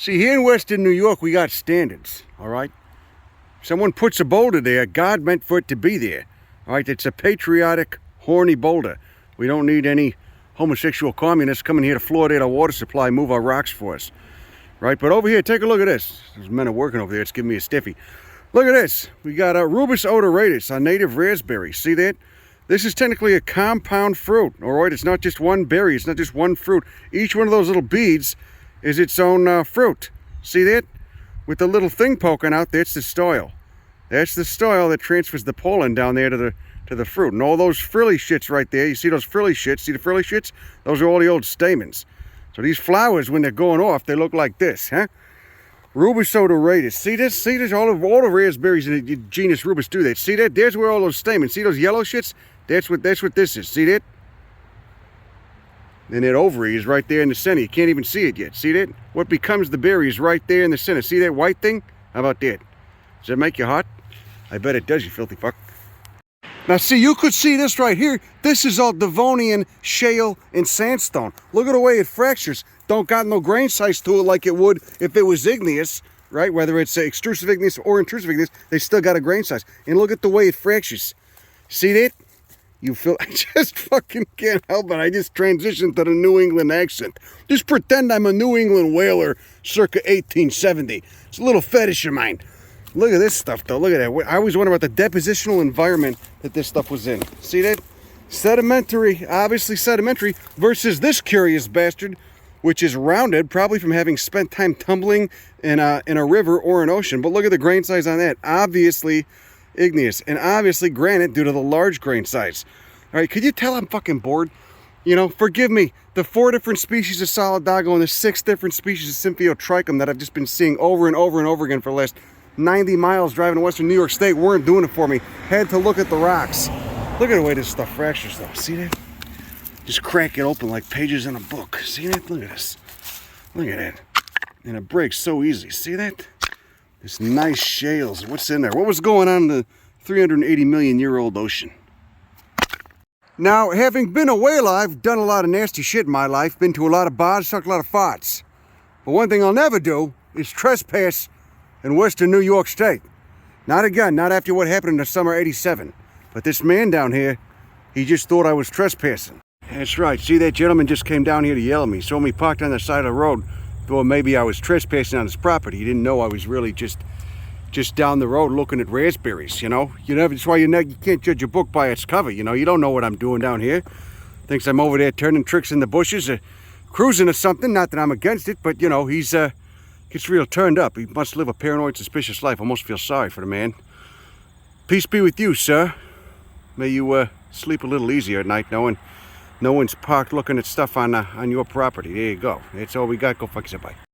See, here in Western New York, we got standards, all right? Someone puts a boulder there, God meant for it to be there, all right? It's a patriotic, horny boulder. We don't need any homosexual communists coming here to fluoridate our water supply, move our rocks for us, right? But over here, take a look at this. Those men are working over there. It's giving me a stiffy. Look at this. We got a Rubus odoratus, our native raspberry. See that? This is technically a compound fruit, all right? It's not just one berry. It's not just one fruit. Each one of those little beads is its own fruit. See that? With the little thing poking out, that's the style. That's the style that transfers the pollen down there to the fruit. And all those frilly shits right there, you see those frilly shits? See the frilly shits? Those are all the old stamens. So these flowers, when they're going off, they look like this, huh? Rubus odoratus. See this? See this? All the raspberries in the genus Rubus do that. See that? There's where all those stamens. See those yellow shits? That's what this is. See that? And that ovary is right there in the center. You can't even see it yet. See that? What becomes the berry is right there in the center. See that white thing? How about that? Does that make you hot? I bet it does, you filthy fuck. Now see, you could see this right here. This is all Devonian shale and sandstone. Look at the way it fractures. Don't got no grain size to it like it would if it was igneous, right? Whether it's extrusive igneous or intrusive igneous, they still got a grain size. And look at the way it fractures. See that? You feel, I just fucking can't help it. I just transitioned to the New England accent. Just pretend I'm a New England whaler circa 1870. It's a little fetish of mine. Look at this stuff though. Look at that. I always wonder about the depositional environment that this stuff was in. See that? Sedimentary, obviously sedimentary, versus this curious bastard, which is rounded, probably from having spent time tumbling in a river or an ocean. But look at the grain size on that. Obviously igneous, and obviously granite due to the large grain size. All right, could you tell I'm fucking bored? You know, forgive me, the 4 different species of solidago and the 6 different species of Symphyotrichum that I've just been seeing over and over and over again for the last 90 miles driving to Western New York State weren't doing it for me. Had to look at the rocks. Look at the way this stuff fractures though. See that? Just crack it open like pages in a book. See that? Look at this. Look at that. And it breaks so easy. See that? This nice shales. What's in there? What was going on in the 380 million year old ocean? Now, having been a whaler, I've done a lot of nasty shit in my life. Been to a lot of bars, sucked a lot of farts. But one thing I'll never do is trespass in Western New York State. Not again, not after what happened in the summer '87. But this man down here, he just thought I was trespassing. That's right. See, that gentleman just came down here to yell at me. Saw me parked on the side of the road. Thought maybe I was trespassing on his property. He didn't know I was really just down the road looking at raspberries, you know. That's why you can't judge a book by its cover, you know. You don't know what I'm doing down here. Thinks I'm over there turning tricks in the bushes, cruising or something. Not that I'm against it, but, you know, he's gets real turned up. He must live a paranoid, suspicious life. Almost feel sorry for the man. Peace be with you, sir. May you sleep a little easier at night knowing no one's parked looking at stuff on your property. There you go. That's all we got. Go fuck yourself. Bye.